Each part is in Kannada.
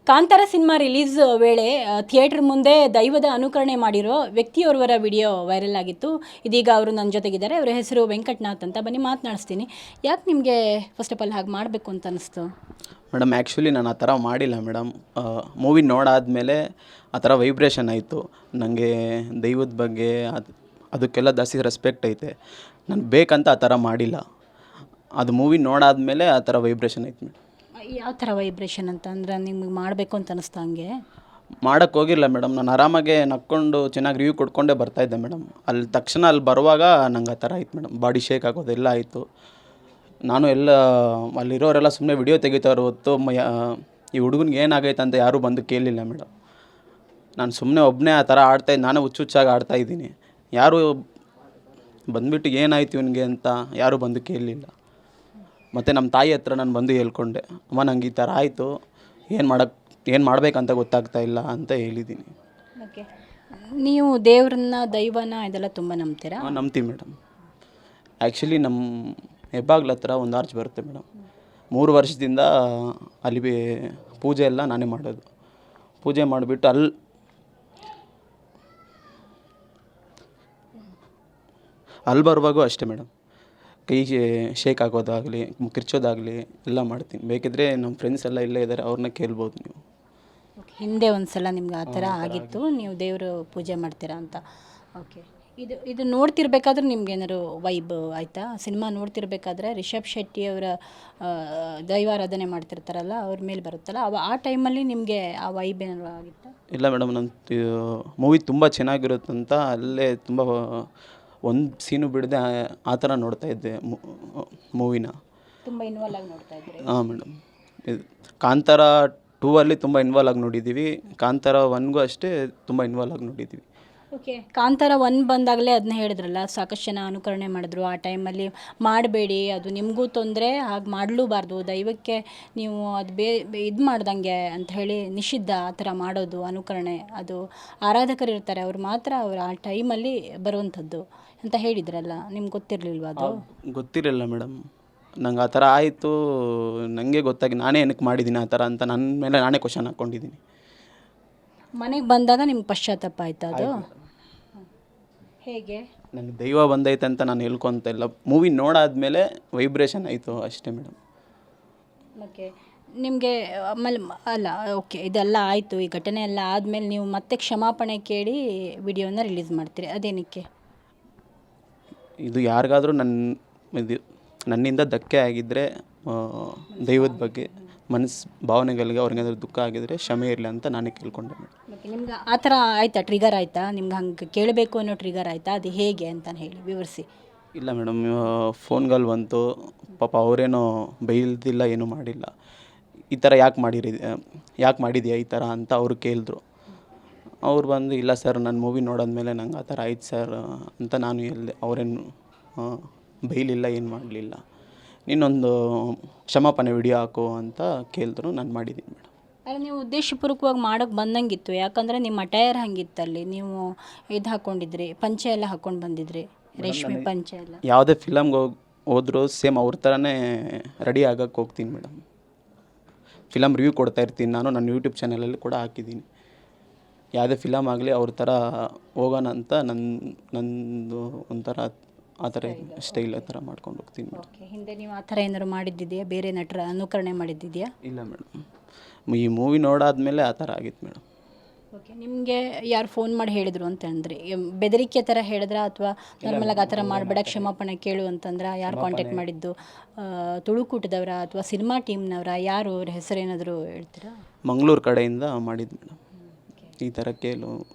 ಕಾಂತಾರ ಸಿನಿಮಾ ರಿಲೀಸ್ ವೇಳೆ ಥಿಯೇಟರ್ ಮುಂದೆ ದೈವದ ಅನುಕರಣೆ ಮಾಡಿರೋ ವ್ಯಕ್ತಿಯೋರ್ವರ ವಿಡಿಯೋ ವೈರಲ್ ಆಗಿತ್ತು. ಇದೀಗ ಅವರು ನನ್ನ ಜೊತೆಗಿದ್ದಾರೆ. ಅವರ ಹೆಸರು ವೆಂಕಟನಾಥ್ ಅಂತ. ಬನ್ನಿ ಮಾತನಾಡಿಸ್ತೀನಿ. ಯಾಕೆ ನಿಮಗೆ ಫಸ್ಟ್ ಆಫ್ ಆಲ್ ಹಾಗೆ ಮಾಡಬೇಕು ಅಂತ ಅನಿಸ್ತು? ಮೇಡಮ್ ಆ್ಯಕ್ಚುಲಿ ನಾನು ಆ ಥರ ಮಾಡಿಲ್ಲ ಮೇಡಮ್. ಮೂವಿ ನೋಡಾದಮೇಲೆ ಆ ಥರ ವೈಬ್ರೇಷನ್ ಆಯಿತು. ನನಗೆ ದೈವದ ಬಗ್ಗೆ ಅದಕ್ಕೆಲ್ಲ ಜಾಸ್ತಿ ರೆಸ್ಪೆಕ್ಟ್ ಐತೆ. ನಾನು ಬೇಕಂತ ಆ ಥರ ಮಾಡಿಲ್ಲ. ಅದು ಮೂವಿ ನೋಡಾದಮೇಲೆ ಆ ಥರ ವೈಬ್ರೇಷನ್ ಆಯ್ತು ಮೇಡಮ್. ಯಾವ ಥರ ವೈಬ್ರೇಷನ್ ಅಂತ ಅಂದ್ರೆ ನಿಮಗೆ ಮಾಡಬೇಕು ಅಂತ ಅನಿಸ್ತಾ? ಹಂಗೆ ಮಾಡೋಕ್ಕೆ ಹೋಗಿಲ್ಲ ಮೇಡಮ್. ನಾನು ಆರಾಮಾಗೆ ನಕ್ಕೊಂಡು ಚೆನ್ನಾಗಿ ರಿವ್ಯೂ ಕೊಡ್ಕೊಂಡೇ ಬರ್ತಾಯಿದ್ದೆ ಮೇಡಮ್. ಅಲ್ಲಿ ತಕ್ಷಣ ಅಲ್ಲಿ ಬರುವಾಗ ನಂಗೆ ಆ ಥರ ಆಯ್ತು ಮೇಡಮ್. ಬಾಡಿ ಶೇಕ್ ಆಗೋದೆಲ್ಲ ಆಯಿತು. ನಾನು ಎಲ್ಲ ಅಲ್ಲಿರೋರೆಲ್ಲ ಸುಮ್ಮನೆ ವಿಡಿಯೋ ತೆಗಿತಾರೆ ಹೊತ್ತು ಈ ಹುಡುಗನಿಗೆ ಏನಾಗೈತೆ ಅಂತ ಯಾರೂ ಬಂದು ಕೇಳಲಿಲ್ಲ ಮೇಡಮ್. ನಾನು ಸುಮ್ಮನೆ ಒಬ್ಬನೇ ಆ ಥರ ಆಡ್ತಾಯಿದ್ದು. ನಾನೇ ಹುಚ್ಚುಚ್ಚಾಗಿ ಆಡ್ತಾಯಿದ್ದೀನಿ. ಯಾರೂ ಬಂದುಬಿಟ್ಟು ಏನಾಯ್ತು ಇವನಿಗೆ ಅಂತ ಯಾರೂ ಬಂದು ಕೇಳಲಿಲ್ಲ. ಮತ್ತು ನಮ್ಮ ತಾಯಿ ಹತ್ರ ನಾನು ಬಂದು ಹೇಳ್ಕೊಂಡೆ, ಅಮ್ಮ ನಂಗೆ ಈ ಥರ ಆಯಿತು, ಏನು ಮಾಡಬೇಕಂತ ಗೊತ್ತಾಗ್ತಾ ಇಲ್ಲ ಅಂತ ಹೇಳಿದ್ದೀನಿ. ಓಕೆ, ನೀವು ದೇವ್ರನ್ನ ದೈವನ ಇದೆಲ್ಲ ತುಂಬ ನಂಬ್ತೀರಾ? ನಂಬ್ತೀವಿ ಮೇಡಮ್. ಆ್ಯಕ್ಚುಲಿ ನಮ್ಮ ಹೆಬ್ಬಾಗ್ಲ ಹತ್ರ ಒಂದು ಆರ್ಚ್ ಬರುತ್ತೆ ಮೇಡಮ್. 3 ವರ್ಷದಿಂದ ಅಲ್ಲಿ ಪೂಜೆ ಎಲ್ಲ ನಾನೇ ಮಾಡೋದು. ಪೂಜೆ ಮಾಡಿಬಿಟ್ಟು ಅಲ್ಲಿ ಬರುವಾಗೂ ಅಷ್ಟೇ ಮೇಡಮ್. ಕೈ ಶೇಕ್ ಆಗೋದಾಗಲಿ ಕಿರ್ಚೋದಾಗಲಿ ಎಲ್ಲ ಮಾಡ್ತೀನಿ. ಬೇಕಿದ್ರೆ ನಮ್ಮ ಫ್ರೆಂಡ್ಸ್ ಎಲ್ಲ ಇಲ್ಲೇ ಇದ್ದಾರೆ, ಅವ್ರನ್ನ ಕೇಳ್ಬೋದು ನೀವು. ಹಿಂದೆ ಒಂದು ಸಲ ನಿಮ್ಗೆ ಆ ಥರ ಆಗಿತ್ತು, ನೀವು ದೇವರು ಪೂಜೆ ಮಾಡ್ತೀರಾ ಅಂತ. ಓಕೆ, ಇದು ನೋಡ್ತಿರ್ಬೇಕಾದ್ರೆ ನಿಮ್ಗೆ ಏನಾದ್ರು ವೈಬ್ ಆಯಿತಾ? ಸಿನಿಮಾ ನೋಡ್ತಿರ್ಬೇಕಾದ್ರೆ ರಿಷಬ್ ಶೆಟ್ಟಿ ಅವರ ದೈವಾರಾಧನೆ ಮಾಡ್ತಿರ್ತಾರಲ್ಲ, ಅವ್ರ ಮೇಲೆ ಬರುತ್ತಲ್ಲ, ಆ ಟೈಮಲ್ಲಿ ನಿಮಗೆ ಆ ವೈಬ್ ಏನಾದ್ರು ಆಗಿತ್ತಾ? ಇಲ್ಲ ಮೇಡಮ್, ನನ್ನ ಮೂವಿ ತುಂಬ ಚೆನ್ನಾಗಿರುತ್ತಂತ ಅಲ್ಲೇ ತುಂಬ ಒಂದು ಸೀನು ಬಿಡದೆ ಆ ಥರ ನೋಡ್ತಾಯಿದ್ದೆ ಮೂವಿನ. ತುಂಬ ಇನ್ವಾಲ್ವ್ ಆಗಿ ನೋಡ್ತಾ ಇದ್ರಿ? ಹಾಂ ಮೇಡಮ್. ಇದು ಕಾಂತಾರ 2 ಅಲ್ಲಿ ತುಂಬ ಇನ್ವಾಲ್ವ್ ಆಗಿ ನೋಡಿದ್ದೀವಿ. ಕಾಂತಾರ 1ಗೂ ಅಷ್ಟೇ ತುಂಬ ಇನ್ವಾಲ್ವ್ ಆಗಿ ನೋಡಿದ್ದೀವಿ. ಓಕೆ, ಕಾಂತಾರ 1 ಬಂದಾಗಲೇ ಅದನ್ನ ಹೇಳಿದ್ರಲ್ಲ, ಸಾಕಷ್ಟು ಜನ ಅನುಕರಣೆ ಮಾಡಿದ್ರು. ಆ ಟೈಮಲ್ಲಿ ಮಾಡಬೇಡಿ, ಅದು ನಿಮಗೂ ತೊಂದರೆ, ಹಾಗೆ ಮಾಡಲೂಬಾರ್ದು, ದೈವಕ್ಕೆ ನೀವು ಅದು ಇದು ಮಾಡ್ದಂಗೆ ಅಂತ ಹೇಳಿ ನಿಷಿದ್ಧ ಆ ಥರ ಮಾಡೋದು ಅನುಕರಣೆ. ಅದು ಆರಾಧಕರು ಇರ್ತಾರೆ, ಅವ್ರು ಮಾತ್ರ ಅವ್ರು ಆ ಟೈಮಲ್ಲಿ ಬರುವಂಥದ್ದು ಅಂತ ಹೇಳಿದ್ರಲ್ಲ, ನಿಮ್ಗೆ ಗೊತ್ತಿರಲಿಲ್ವ? ಅದು ಗೊತ್ತಿರಲಿಲ್ಲ ಮೇಡಮ್. ನಂಗೆ ಆ ಥರ ಆಯಿತು, ನನಗೆ ಗೊತ್ತಾಗಿ ನಾನೇ ಏನಕ್ಕೆ ಮಾಡಿದ್ದೀನಿ ಆ ಥರ ಅಂತ ನನ್ನ ಮೇಲೆ ನಾನೇ ಕ್ವಶನ್ ಹಾಕ್ಕೊಂಡಿದ್ದೀನಿ. ಮನೆಗೆ ಬಂದಾಗ ನಿಮ್ಗೆ ಪಶ್ಚಾತ್ತಾಪ ಆಯ್ತಾ? ಅದು ಹೇಗೆ? ನನಗೆ ದೈವ ಬಂದೈತೆ ಅಂತ ನಾನು ಹೇಳ್ಕೊತ ಇಲ್ಲ. ಮೂವಿ ನೋಡಾದ್ಮೇಲೆ ವೈಬ್ರೇಷನ್ ಆಯಿತು ಅಷ್ಟೇ ಮೇಡಮ್. ಓಕೆ, ನಿಮಗೆ ಆಮೇಲೆ ಅಲ್ಲ, ಓಕೆ, ಇದೆಲ್ಲ ಆಯಿತು, ಈ ಘಟನೆ ಎಲ್ಲ ಆದಮೇಲೆ ನೀವು ಮತ್ತೆ ಕ್ಷಮಾಪಣೆ ಕೇಳಿ ವಿಡಿಯೋನ ರಿಲೀಸ್ ಮಾಡ್ತೀರಿ, ಅದೇನಕ್ಕೆ? ಇದು ಯಾರಿಗಾದರೂ ನನ್ನಿಂದ ಧಕ್ಕೆ ಆಗಿದ್ದರೆ, ದೈವದ ಬಗ್ಗೆ ಭಾವನೆಗಳಿಗೆ ಅವ್ರಿಗೇನಾದ್ರು ದುಃಖ ಆಗಿದರೆ ಕ್ಷಮೆ ಇರಲಿ ಅಂತ ನಾನೇ ಕೇಳ್ಕೊಂಡೆ ಮೇಡಮ್. ಓಕೆ, ನಿಮ್ಗೆ ಆ ಥರ ಆಯಿತಾ? ಟ್ರಿಗರ್ ಆಯಿತಾ ನಿಮ್ಗೆ? ಹಂಗೆ ಕೇಳಬೇಕು ಅನ್ನೋ ಟ್ರಿಗರ್ ಆಯಿತಾ? ಅದು ಹೇಗೆ ಅಂತ ಹೇಳಿ ವಿವರಿಸಿ. ಇಲ್ಲ ಮೇಡಮ್, ಫೋನ್ಗಳು ಬಂತು. ಪಾಪ ಅವರೇನೋ ಬೈಲ್ದಿಲ್ಲ, ಏನೂ ಮಾಡಿಲ್ಲ. ಈ ಥರ ಯಾಕೆ ಮಾಡಿದೀಯಾ ಈ ಥರ ಅಂತ ಅವರು ಕೇಳಿದ್ರು. ಅವ್ರು ಬಂದು, ಇಲ್ಲ ಸರ್, ನನ್ನ ಮೂವಿ ನೋಡಾದ್ಮೇಲೆ ನಂಗೆ ಆ ಥರ ಆಯ್ತು ಸರ್ ಅಂತ ನಾನು ಹೇಳಿದೆ. ಅವರೇನು ಬೈಲಿಲ್ಲ, ಏನು ಮಾಡಲಿಲ್ಲ. ನೀನೊಂದು ಕ್ಷಮಾಪಣೆ ವಿಡಿಯೋ ಹಾಕು ಅಂತ ಕೇಳಿದ್ರು. ನಾನು ಮಾಡಿದ್ದೀನಿ ಮೇಡಮ್. ಅಲ್ಲ, ನೀವು ಉದ್ದೇಶಪೂರ್ವಕವಾಗಿ ಮಾಡೋಕ್ಕೆ ಬಂದಂಗಿತ್ತು. ಯಾಕಂದರೆ ನಿಮ್ಮ ಅಟೈರ್ ಹಂಗಿತ್ತಲ್ಲಿ, ನೀವು ಇದು ಹಾಕ್ಕೊಂಡಿದ್ರಿ, ಪಂಚೆ ಎಲ್ಲ ಹಾಕ್ಕೊಂಡು ಬಂದಿದ್ರಿ, ರೇಷ್ಮೆ ಪಂಚೆ ಎಲ್ಲ. ಯಾವುದೇ ಫಿಲಮ್ಗೆ ಹೋದರೂ ಸೇಮ್ ಅವ್ರ ಥರನೇ ರೆಡಿ ಆಗೋಕ್ಕೆ ಹೋಗ್ತೀನಿ ಮೇಡಮ್. ಫಿಲಮ್ ರಿವ್ಯೂ ಕೊಡ್ತಾ ಇರ್ತೀನಿ ನಾನು, ನನ್ನ ಯೂಟ್ಯೂಬ್ ಚಾನಲಲ್ಲಿ ಕೂಡ ಹಾಕಿದ್ದೀನಿ. ಯಾವುದೇ ಫಿಲಮ್ ಆಗಲಿ ಅವ್ರ ಥರ ಹೋಗೋಣ ಅಂತ ನಂದು ಒಂಥರ ಆ ಥರ ಸ್ಟೈಲ್ ಆ ಥರ ಮಾಡ್ಕೊಂಡು ಹೋಗ್ತೀನಿ ಮೇಡಮ್. ಓಕೆ, ಹಿಂದೆ ನೀವು ಆ ಥರ ಏನಾದ್ರು ಮಾಡಿದ್ದಿದೆಯಾ? ಬೇರೆ ನಟರ ಅನುಕರಣೆ ಮಾಡಿದ್ದಿದೆಯಾ? ಇಲ್ಲ ಮೇಡಮ್, ಈ ಮೂವಿ ನೋಡಾದ್ಮೇಲೆ ಆ ಥರ ಆಗಿತ್ತು ಮೇಡಮ್. ಓಕೆ, ನಿಮಗೆ ಯಾರು ಫೋನ್ ಮಾಡಿ ಹೇಳಿದರು ಅಂತ ಅಂದರೆ ಬೆದರಿಕೆ ಥರ ಹೇಳಿದ್ರಾ, ಅಥವಾ ನಾರ್ಮಲಾಗಿ ಆ ಥರ ಮಾಡಬೇಡ, ಕ್ಷಮಾಪಣೆ ಕೇಳು ಅಂತಂದ್ರೆ? ಯಾರು ಕಾಂಟ್ಯಾಕ್ಟ್ ಮಾಡಿದ್ದು? ತುಳುಕೂಟದವರ ಅಥವಾ ಸಿನಿಮಾ ಟೀಮ್ನವರ? ಯಾರು, ಅವ್ರ ಹೆಸರೇನಾದರೂ ಹೇಳ್ತೀರಾ? ಮಂಗಳೂರು ಕಡೆಯಿಂದ ಮಾಡಿದ್ದು ಮೇಡಮ್. ಈ ಥರ ಕೇಳು,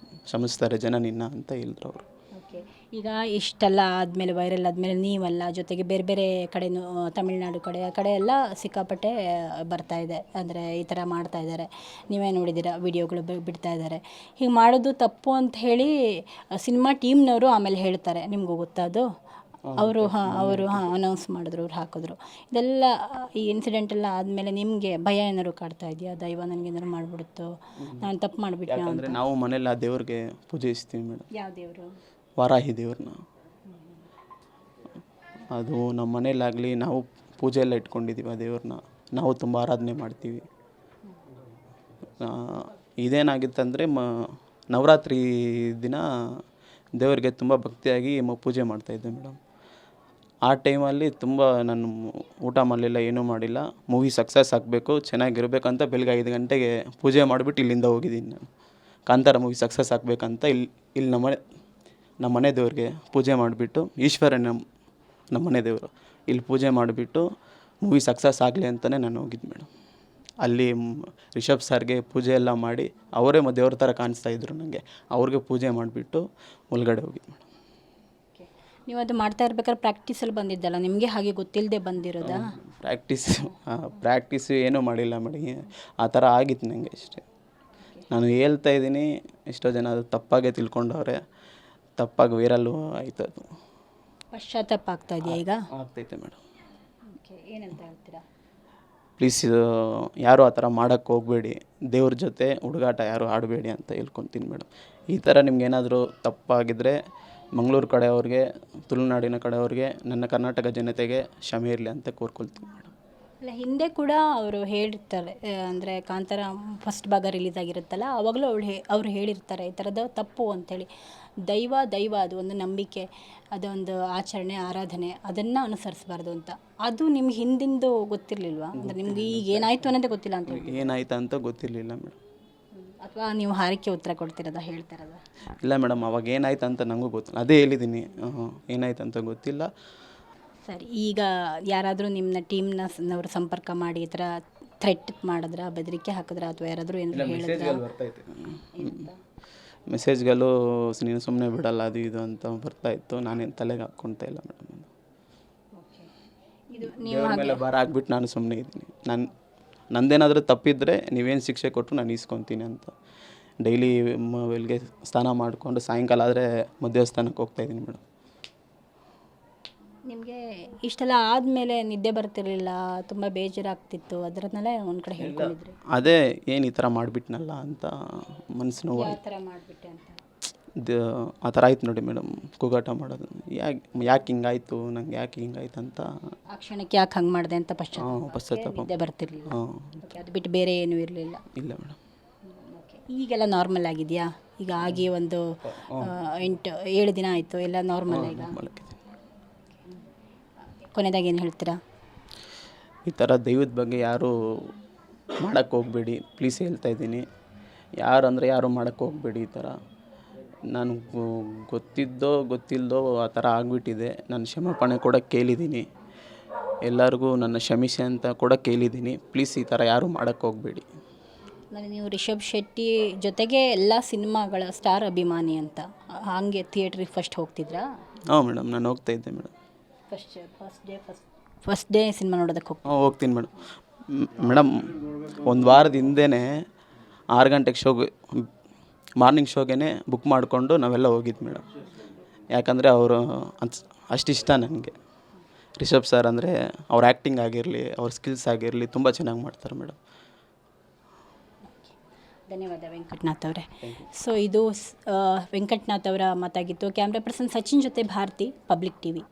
ಕ್ಷಮಿಸ್ತಾರೆ ಜನ ನಿನ್ನ ಅಂತ ಹೇಳಿದ್ರು ಅವರು. ಓಕೆ, ಈಗ ಇಷ್ಟೆಲ್ಲ ಆದಮೇಲೆ, ವೈರಲ್ ಆದಮೇಲೆ ನೀವಲ್ಲ, ಜೊತೆಗೆ ಬೇರೆ ಬೇರೆ ಕಡೆಯೂ, ತಮಿಳ್ನಾಡು ಆ ಕಡೆ ಎಲ್ಲ ಸಿಕ್ಕಾಪಟ್ಟೆ ಬರ್ತಾ ಇದೆ. ಅಂದರೆ ಈ ಥರ ಮಾಡ್ತಾ ಇದ್ದಾರೆ, ನೀವೇ ನೋಡಿದ್ದೀರಾ, ವಿಡಿಯೋಗಳು ಬಿಡ್ತಾ ಇದ್ದಾರೆ. ಹೀಗೆ ಮಾಡೋದು ತಪ್ಪು ಅಂತ ಹೇಳಿ ಸಿನಿಮಾ ಟೀಮ್ನವರು ಆಮೇಲೆ ಹೇಳ್ತಾರೆ. ನಿಮಗೂ ಗೊತ್ತಾ ಅದು? ಅವರು ಅನೌನ್ಸ್ ಮಾಡಿದ್ರು, ಅವ್ರು ಹಾಕಿದ್ರು. ಇದೆಲ್ಲ ಈ ಇನ್ಸಿಡೆಂಟ್ ಎಲ್ಲ ಆದಮೇಲೆ ನಿಮಗೆ ಭಯ ಏನಾದ್ರು ಕಾಡ್ತಾ ಇದೆಯಾ? ದೈವ ನನಗೇನಾದ್ರು ಮಾಡಿಬಿಡುತ್ತೋ, ನಾನು ತಪ್ಪು ಮಾಡಿಬಿಟ್ಟೆ ಅಂತ? ನಾವು ಮನೇಲಿ ಆ ದೇವ್ರಿಗೆ ಪೂಜಿಸ್ತೀವಿ ಮೇಡಮ್. ಯಾವ ದೇವರು? ವಾರಾಹಿ ದೇವ್ರನ್ನ. ಅದು ನಮ್ಮ ಮನೇಲಾಗಲಿ ನಾವು ಪೂಜೆ ಎಲ್ಲ ಇಟ್ಕೊಂಡಿದ್ದೀವಿ ಆ ದೇವ್ರನ್ನ. ನಾವು ತುಂಬ ಆರಾಧನೆ ಮಾಡ್ತೀವಿ. ಇದೇನಾಗಿತ್ತಂದರೆ ನವರಾತ್ರಿ ದಿನ ದೇವರಿಗೆ ತುಂಬ ಭಕ್ತಿಯಾಗಿ ಪೂಜೆ ಮಾಡ್ತಾಯಿದ್ದೆ ಮೇಡಮ್. ಆ ಟೈಮಲ್ಲಿ ತುಂಬ ನಾನು ಊಟ ಮಾಡಲಿಲ್ಲ, ಏನೂ ಮಾಡಿಲ್ಲ. ಮೂವಿ ಸಕ್ಸಸ್ ಆಗಬೇಕು, ಚೆನ್ನಾಗಿರ್ಬೇಕಂತ ಬೆಳಗ್ಗೆ 5 ಗಂಟೆಗೆ ಪೂಜೆ ಮಾಡಿಬಿಟ್ಟು ಇಲ್ಲಿಂದ ಹೋಗಿದ್ದೀನಿ ನಾನು. ಕಾಂತಾರ ಮೂವಿ ಸಕ್ಸಸ್ ಆಗಬೇಕಂತ ಇಲ್ಲಿ ನಮ್ಮ ಮನೆ ದೇವ್ರಿಗೆ ಪೂಜೆ ಮಾಡಿಬಿಟ್ಟು, ಈಶ್ವರ ನಮ್ಮ ಮನೆ ದೇವರು, ಇಲ್ಲಿ ಪೂಜೆ ಮಾಡಿಬಿಟ್ಟು ಮೂವಿ ಸಕ್ಸಸ್ ಆಗಲಿ ಅಂತಲೇ ನಾನು ಹೋಗಿದ್ದು ಮೇಡಮ್. ಅಲ್ಲಿ ರಿಷಬ್ ಸರ್ಗೆ ಪೂಜೆ ಎಲ್ಲ ಮಾಡಿ, ಅವರೇ ದೇವ್ರ ಥರ ಕಾಣಿಸ್ತಾಯಿದ್ರು ನನಗೆ. ಅವ್ರಿಗೆ ಪೂಜೆ ಮಾಡಿಬಿಟ್ಟು ಒಳಗಡೆ ಹೋಗಿದ್ದು ಮೇಡಮ್. ನೀವು ಅದು ಮಾಡ್ತಾ ಇರ್ಬೇಕಾದ್ರೆ ಪ್ರಾಕ್ಟೀಸಲ್ಲಿ ಬಂದಿದ್ದಲ್ಲ, ನಿಮಗೆ ಹಾಗೆ ಗೊತ್ತಿಲ್ಲದೆ ಬಂದಿರೋದಾ? ಪ್ರಾಕ್ಟೀಸು ಏನೂ ಮಾಡಿಲ್ಲ ಮೇಡಮ್. ಆ ಥರ ಆಗಿತ್ತು ನನಗೆ ಅಷ್ಟೇ. ನಾನು ಹೇಳ್ತಾ ಇದ್ದೀನಿ, ಎಷ್ಟೋ ಜನ ಅದು ತಪ್ಪಾಗೆ ತಿಳ್ಕೊಂಡವ್ರೆ. ತಪ್ಪಾಗಿ ವೈರಲ್ಲು ಆಯಿತು. ಅದು ಪಶ್ಚಾತ್ತಾಪ ಆಗ್ತಾ ಇದೆಯಾ ಈಗ? ಆಗ್ತೈತೆ ಮೇಡಮ್. ಏನಂತ ಹೇಳ್ತೀರಾ? ಪ್ಲೀಸ್ ಯಾರು ಆ ಥರ ಮಾಡೋಕ್ಕೆ ಹೋಗಬೇಡಿ. ದೇವ್ರ ಜೊತೆ ಹುಡುಗಾಟ ಯಾರು ಆಡಬೇಡಿ ಅಂತ ಹೇಳ್ಕೊತೀನಿ ಮೇಡಮ್. ಈ ಥರ ನಿಮ್ಗೇನಾದರೂ ತಪ್ಪಾಗಿದ್ದರೆ ಮಂಗಳೂರು ಕಡೆಯವ್ರಿಗೆ, ತುಳುನಾಡಿನ ಕಡೆಯವ್ರಿಗೆ, ನನ್ನ ಕರ್ನಾಟಕ ಜನತೆಗೆ ಕ್ಷಮೆ ಇರಲಿ ಅಂತ ಕೋರ್ಕೊಳ್ತೀನಿ ಮೇಡಮ್. ಅಲ್ಲ, ಹಿಂದೆ ಕೂಡ ಅವರು ಹೇಳಿರ್ತಾರೆ, ಅಂದರೆ ಕಾಂತಾರ ಫಸ್ಟ್ ಭಾಗ ರಿಲೀಸ್ ಆಗಿರುತ್ತಲ್ಲ, ಆವಾಗಲೂ ಅವರು ಹೇಳಿರ್ತಾರೆ ಈ ಥರದ ತಪ್ಪು ಅಂಥೇಳಿ. ದೈವ ಅದು ಒಂದು ನಂಬಿಕೆ, ಅದೊಂದು ಆಚರಣೆ, ಆರಾಧನೆ, ಅದನ್ನು ಅನುಸರಿಸಬಾರ್ದು ಅಂತ. ಅದು ನಿಮ್ಗೆ ಹಿಂದಿಂದು ಗೊತ್ತಿರಲಿಲ್ವಾ? ಅಂದರೆ ನಿಮ್ಗೆ ಈಗ ಏನಾಯಿತು ಅನ್ನೋದೇ ಗೊತ್ತಿಲ್ಲ ಅಂತ? ಏನಾಯ್ತು ಅಂತ ಗೊತ್ತಿರಲಿಲ್ಲ ಮೇಡಮ್. ಅಥವಾ ನೀವು ಹಾರಿಕೆ ಉತ್ತರ ಕೊಡ್ತಿರೋದ, ಹೇಳ್ತಿರೋದ? ಇಲ್ಲ ಮೇಡಮ್, ಅವಾಗ ಏನಾಯ್ತು ಅಂತ ನನಗೂ ಗೊತ್ತಿಲ್ಲ. ಅದೇ ಹೇಳಿದ್ದೀನಿ, ಏನಾಯ್ತು ಅಂತ ಗೊತ್ತಿಲ್ಲ. ಸರಿ, ಈಗ ಯಾರಾದರೂ ನಿಮ್ಮ ಟೀಮ್ನವರು ಸಂಪರ್ಕ ಮಾಡಿ ಈ ಥರ ಥ್ರೆಟ್ ಮಾಡಿದ್ರ, ಬೆದರಿಕೆ ಹಾಕಿದ್ರ, ಅಥವಾ ಯಾರಾದರೂ ಏನಾದರೂ ಹೇಳಿದ್ರ? ಮೆಸೇಜ್ಗಳು ನೀನು ಸುಮ್ಮನೆ ಬಿಡಲ್ಲ ಅದು ಇದು ಅಂತ ಬರ್ತಾಯಿತ್ತು. ನಾನೇನು ತಲೆಗೆ ಹಾಕ್ಕೊಳ್ತಾ ಇಲ್ಲ ಮೇಡಮ್. ಇದು ದೇವ್ರ ಮೇಲೆ ಭಾರ ಹಾಕ್ಬಿಟ್ಟು ನಾನು ಸುಮ್ಮನೆ ಇದ್ದೀನಿ. ನಂದೇನಾದರೂ ತಪ್ಪಿದ್ರೆ ನೀವೇನು ಶಿಕ್ಷೆ ಕೊಟ್ಟರು ನಾನು ಇಸ್ಕೊತೀನಿ ಅಂತ. ಡೈಲಿ ಬೆಳಿಗ್ಗೆ ಸ್ನಾನ ಮಾಡಿಕೊಂಡು ಸಾಯಂಕಾಲ ಆದರೆ ದೇವಸ್ಥಾನಕ್ಕೆ ಹೋಗ್ತಾಯಿದ್ದೀನಿ ಮೇಡಮ್. ನಿಮಗೆ ಇಷ್ಟೆಲ್ಲ ಆದಮೇಲೆ ನಿದ್ದೆ ಬರ್ತಿರಲಿಲ್ಲ, ತುಂಬ ಬೇಜಾರಾಗ್ತಿತ್ತು, ಅದರನ್ನೆಲ್ಲ ಒಂದು ಕಡೆ ಹೇಳ್ಕೊಂಡಿದ್ರಿ? ಅದೇ ಏನು ಈ ಥರ ಮಾಡಿಬಿಟ್ನಲ್ಲ ಅಂತ ಮನಸ್ಸು ನೋವು. ಯಾವ ಥರ ಮಾಡಿಬಿಟ್ಟೆ ಅಂತ? ಆ ಥರ ಆಯ್ತು ನೋಡಿ ಮೇಡಮ್, ಕೂಗಾಟ ಮಾಡೋದು. ಯಾಕೆ ಹಿಂಗಾಯ್ತು, ನಂಗೆ ಯಾಕೆ ಹಿಂಗಾಯ್ತು ಅಂತ. ಆ ಕ್ಷಣಕ್ಕೆ ಯಾಕೆ ಹಂಗೆ ಮಾಡಿದೆ ಅಂತ ಪಶ್ಚಾತ್ತಾಪ. ನಿದ್ದೆ ಬರ್ತಿರ್ಲಿಲ್ಲ? ಅದು ಬಿಟ್ಟು ಬೇರೆ ಏನೂ ಇರಲಿಲ್ಲ? ಇಲ್ಲ ಮೇಡಮ್. ಈಗೆಲ್ಲ ನಾರ್ಮಲ್ ಆಗಿದೆಯಾ? ಈಗ ಆಗಿ ಒಂದು 7 ದಿನ ಆಯಿತು, ಎಲ್ಲ ನಾರ್ಮಲ್ ಈಗ? ಕೊನೆಯದಾಗಿ ಏನು ಹೇಳ್ತೀರಾ? ಈ ಥರ ದೈವದ ಬಗ್ಗೆ ಯಾರು ಮಾಡೋಕ್ಕೆ ಹೋಗಬೇಡಿ, ಪ್ಲೀಸ್ ಹೇಳ್ತಾ ಇದ್ದೀನಿ. ಯಾರು ಮಾಡೋಕ್ಕೆ ಹೋಗಬೇಡಿ ಈ ಥರ. ನಾನು ಗೊತ್ತಿದ್ದೋ ಗೊತ್ತಿಲ್ಲದೋ ಆ ಥರ ಆಗಿಬಿಟ್ಟಿದೆ. ನಾನು ಕ್ಷಮಾಪಣೆ ಕೂಡ ಕೇಳಿದ್ದೀನಿ, ಎಲ್ಲರಿಗೂ ನನ್ನ ಕ್ಷಮಿಸಿ ಅಂತ ಕೂಡ ಕೇಳಿದ್ದೀನಿ. ಪ್ಲೀಸ್ ಈ ಥರ ಯಾರು ಮಾಡೋಕ್ಕೆ ಹೋಗಬೇಡಿ. ಅಂದರೆ ನೀವು ರಿಷಬ್ ಶೆಟ್ಟಿ ಜೊತೆಗೆ ಎಲ್ಲ ಸಿನಿಮಾಗಳ ಸ್ಟಾರ್ ಅಭಿಮಾನಿ ಅಂತ, ಹಾಗೆ ಥಿಯೇಟ್ರಿಗೆ ಫಸ್ಟ್ ಹೋಗ್ತಿದ್ರಾ? ಹಾಂ ಮೇಡಮ್, ನಾನು ಹೋಗ್ತಾಯಿದ್ದೆ ಮೇಡಮ್. ಫಸ್ಟ್ ಡೇ ಸಿನಿಮಾ ನೋಡೋದಕ್ಕೆ ಹೋಗ್ತೀನಿ ಮೇಡಮ್. ಮೇಡಮ್, ಒಂದು ವಾರದ ಹಿಂದೆಯೇ 6 ಗಂಟೆಗೆ ಮಾರ್ನಿಂಗ್ ಶೋಗೆ ಬುಕ್ ಮಾಡಿಕೊಂಡು ನಾವೆಲ್ಲ ಹೋಗಿದ್ದು ಮೇಡಮ್. ಯಾಕಂದರೆ ಅವರು ಅಷ್ಟಿಷ್ಟ ನನಗೆ. ರಿಷಬ್ ಸರ್ ಅಂದರೆ ಅವ್ರ ಆ್ಯಕ್ಟಿಂಗ್ ಆಗಿರಲಿ, ಅವ್ರ ಸ್ಕಿಲ್ಸ್ ಆಗಿರಲಿ ತುಂಬ ಚೆನ್ನಾಗಿ ಮಾಡ್ತಾರೆ ಮೇಡಮ್. ಧನ್ಯವಾದ ವೆಂಕಟನಾಥ್ ಅವರೇ. ಸೊ ಇದು ವೆಂಕಟನಾಥ್ ಅವರ ಮಾತಾಗಿತ್ತು. ಕ್ಯಾಮ್ರಾ ಪರ್ಸನ್ ಸಚಿನ್ ಜೊತೆ ಭಾರತಿ, ಪಬ್ಲಿಕ್ ಟಿವಿ.